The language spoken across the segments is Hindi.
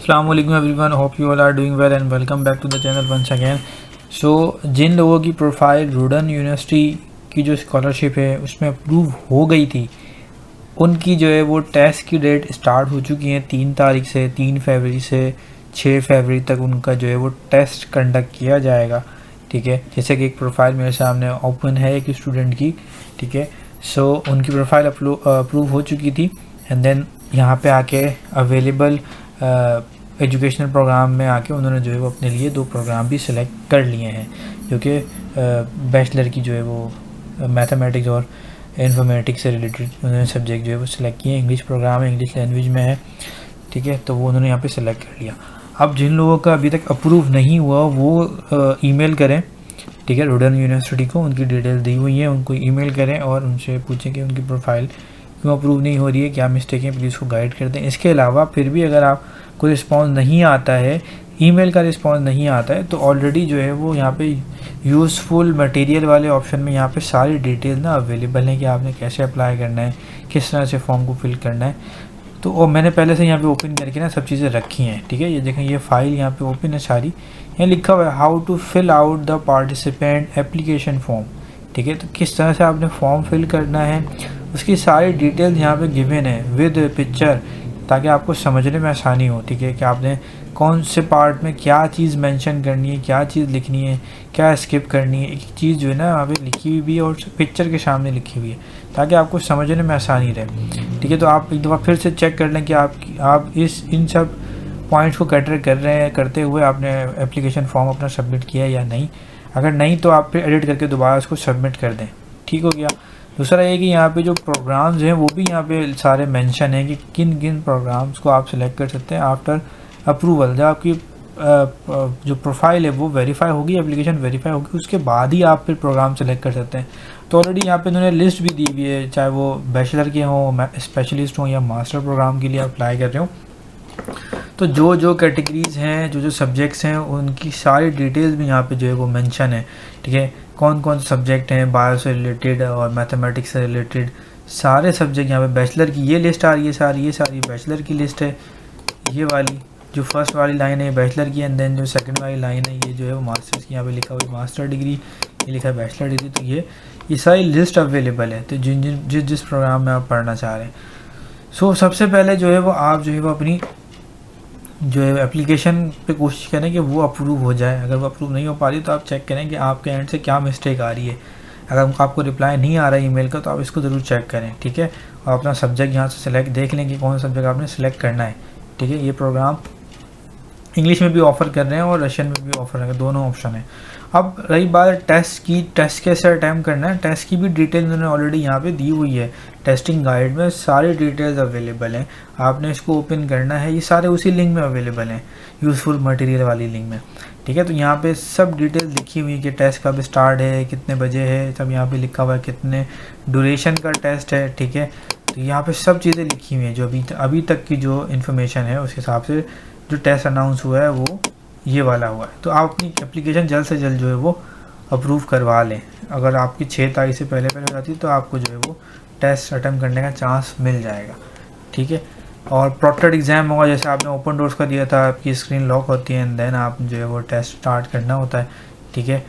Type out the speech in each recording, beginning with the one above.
अस्सलाम वालेकुम everyone, hope you all are doing well and welcome back to the channel once again. So जिन लोगों की प्रोफाइल रूडन यूनिवर्सिटी की जो स्कॉलरशिप है उसमें अप्रूव हो गई थी, उनकी जो है वो टेस्ट की डेट स्टार्ट हो चुकी है 3 तारीख से। 3 फरवरी से 6 फरवरी तक उनका जो है वो टेस्ट कंडक्ट किया जाएगा। ठीक है, जैसे कि एक प्रोफाइल मेरे सामने ओपन है एक स्टूडेंट की। ठीक है, सो उनकी प्रोफाइल अप्रूव हो चुकी थी एंड देन यहाँ पे आके अवेलेबल एजुकेशनल प्रोग्राम में आके उन्होंने जो है वो अपने लिए 2 प्रोग्राम भी सिलेक्ट कर लिए हैं, जो कि बैचलर की जो है वो मैथमेटिक्स और इन्फॉर्मेटिक्स से रिलेटेड उन्होंने सब्जेक्ट जो है वो सिलेक्ट किए। इंग्लिश प्रोग्राम है, इंग्लिश लैंग्वेज में है। ठीक है, तो वो उन्होंने यहाँ पे सिलेक्ट कर लिया। अब जिन लोगों का अभी तक अप्रूव नहीं हुआ वो ईमेल करें। ठीक है, रूडन यूनिवर्सिटी को उनकी डिटेल दी हुई है, उनको ईमेल करें और उनसे पूछें कि उनकी प्रोफाइल क्यों अप्रूव नहीं हो रही है, क्या मिस्टेक है, प्लीज़ को गाइड कर दें। इसके अलावा फिर भी अगर आपको रिस्पॉन्स नहीं आता है, ईमेल का रिस्पॉन्स नहीं आता है, तो ऑलरेडी जो है वो यहाँ पे यूज़फुल मटेरियल वाले ऑप्शन में यहाँ पे सारी डिटेल ना अवेलेबल है कि आपने कैसे अप्लाई करना है, किस तरह से फॉर्म को फिल करना है। तो वो मैंने पहले से यहाँ पे ओपन करके ना सब चीज़ें रखी हैं। ठीक है, ये देखें, ये फाइल यहाँ पे ओपन है सारी। यहाँ लिखा हुआ है how to fill out the participant application form. ठीक है, तो किस तरह से आपने फॉर्म फिल करना है उसकी सारी डिटेल यहाँ पे गिवन है विद पिक्चर, ताकि आपको समझने में आसानी हो। ठीक है, कि आपने कौन से पार्ट में क्या चीज़ मेंशन करनी है, क्या चीज़ लिखनी है, क्या स्किप करनी है। एक चीज़ जो है ना वहाँ पे लिखी हुई भी है और पिक्चर के सामने लिखी हुई है, ताकि आपको समझने में आसानी रहे। ठीक है, तो आप एक दफ़ा फिर से चेक कर लें कि आप इन सब पॉइंट्स को कैटर कर रहे हैं, करते हुए आपने एप्लीकेशन फॉर्म अपना सबमिट किया है या नहीं। अगर नहीं तो आप फिर एडिट करके दोबारा उसको सबमिट कर दें। ठीक हो गया। दूसरा ये कि यहाँ पे जो प्रोग्राम्स हैं वो भी यहाँ पे सारे मेंशन हैं कि किन किन प्रोग्राम्स को आप सिलेक्ट कर सकते हैं आफ्टर अप्रूवल। जब आपकी जो प्रोफाइल है वो वेरीफाई होगी, एप्लीकेशन वेरीफाई होगी, उसके बाद ही आप फिर प्रोग्राम सेलेक्ट कर सकते हैं। तो ऑलरेडी यहाँ पे उन्होंने लिस्ट भी दी हुई है, चाहे वो बैचलर के हों, स्पेशलिस्ट हों या मास्टर प्रोग्राम के लिए अप्लाई कर रहे हो। तो जो जो कैटेगरीज़ हैं, जो जो सब्जेक्ट्स हैं, उनकी सारी डिटेल्स भी यहाँ पे जो है वो मेंशन है। ठीक है, कौन कौन से सब्जेक्ट हैं, बायो से रिलेटेड और मैथमेटिक्स से रिलेटेड सारे सब्जेक्ट यहाँ पे। बैचलर की ये लिस्ट आ रही है, ये सारी बैचलर की लिस्ट है। ये वाली जो फर्स्ट वाली लाइन है बैचलर की, एंड देन जो सेकंड वाली लाइन है ये जो है वो मास्टर्स की। यहाँ पे लिखा हुआ है मास्टर डिग्री, ये लिखा है बैचलर डिग्री। तो ये सारी लिस्ट अवेलेबल है, तो जिस प्रोग्राम में आप पढ़ना चाह रहे हैं। सो सबसे पहले जो है वो आप जो है वो अपनी जो है एप्लीकेशन पे कोशिश करें कि वो अप्रूव हो जाए। अगर वो अप्रूव नहीं हो पा रही तो आप चेक करें कि आपके एंड से क्या मिस्टेक आ रही है। अगर आपको रिप्लाई नहीं आ रहा है ईमेल का तो आप इसको ज़रूर चेक करें। ठीक है, और अपना सब्जेक्ट यहाँ से सिलेक्ट देख लें कि कौन सा सब्जेक्ट आपने सेलेक्ट करना है। ठीक है, ये प्रोग्राम इंग्लिश में भी ऑफ़र कर रहे हैं और रशियन में भी ऑफ़र है, दोनों ऑप्शन है। अब रही बात टेस्ट की, टेस्ट कैसे अटैम्प्ट करना है, टेस्ट की भी डिटेल उन्होंने ऑलरेडी यहाँ पे दी हुई है। टेस्टिंग गाइड में सारी डिटेल्स अवेलेबल हैं, आपने इसको ओपन करना है। ये सारे उसी लिंक में अवेलेबल हैं, यूज़फुल मटेरियल वाली लिंक में। ठीक है, तो यहाँ पे सब डिटेल्स लिखी हुई है कि टेस्ट कब स्टार्ट है, कितने बजे है, सब यहाँ पे लिखा हुआ है, कितने ड्यूरेशन का टेस्ट है। ठीक है, तो यहाँ पे सब चीज़ें लिखी हुई हैं, जो अभी तक की जो इन्फॉर्मेशन है उस हिसाब से जो टेस्ट अनाउंस हुआ है वो ये वाला हुआ है। तो आप अपनी एप्लीकेशन जल्द से जल्द जो है वो अप्रूव करवा लें। अगर आपकी 6 तारीख से पहले हो जाती है तो आपको जो है वो टेस्ट अटेम्प्ट करने का चांस मिल जाएगा। ठीक है, और प्रोटेक्टेड एग्ज़ाम होगा, जैसे आपने ओपन डोर्स का दिया था, आपकी स्क्रीन लॉक होती है एंड देन आप जो है वो टेस्ट स्टार्ट करना होता है। ठीक है,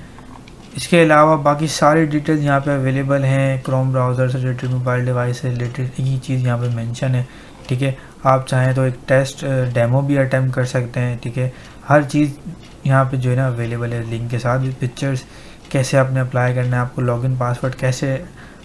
इसके अलावा बाकी सारी डिटेल्स यहाँ पे अवेलेबल हैं। क्रोम ब्राउज़र से रिलेटेड, मोबाइल डिवाइस से रिलेटेड ये चीज़ यहाँ पे मेंशन है। ठीक है, आप चाहें तो एक टेस्ट डेमो भी अटेम्प्ट कर सकते हैं। ठीक है, हर चीज़ यहाँ पे जो है ना अवेलेबल है लिंक के साथ, पिक्चर्स, कैसे आपने अप्लाई करना है, आपको लॉगिन पासवर्ड कैसे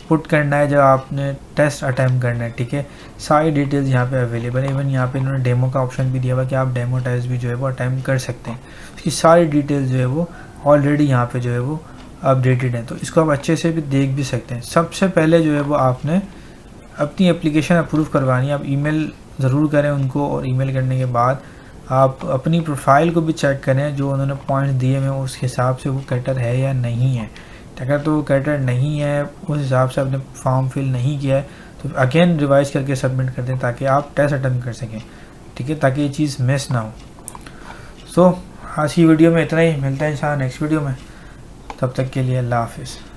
पुट करना है जब आपने टेस्ट अटेम्प्ट करना है। ठीक है, सारी डिटेल्स यहाँ पे अवेलेबल है। इवन यहाँ पे इन्होंने डेमो का ऑप्शन भी दिया हुआ कि आप डेमो टेस्ट भी जो है वो अटेम्प्ट कर सकते हैं। उसकी सारी डिटेल्स जो है वो ऑलरेडी यहाँ पे जो है वो अपडेटेड है, तो इसको आप अच्छे से भी देख भी सकते हैं। सबसे पहले जो है वो आपने अपनी एप्लीकेशन अप्रूव करवानी है। आप ईमेल ज़रूर करें उनको, और ईमेल करने के बाद आप अपनी प्रोफाइल को भी चेक करें, जो उन्होंने पॉइंट्स दिए हैं उस हिसाब से वो कैटर है या नहीं है। अगर तो वो कैटर नहीं है, उस हिसाब से आपने फॉर्म फिल नहीं किया है, तो अगेन रिवाइज करके सबमिट कर दें ताकि आप टेस्ट अटेम्प्ट कर सकें। ठीक है, ताकि ये चीज़ मिस ना हो। सो आज की वीडियो में इतना ही, मिलता है इंशाल्लाह नेक्स्ट वीडियो में। तब तक के लिए अल्लाह हाफिज़।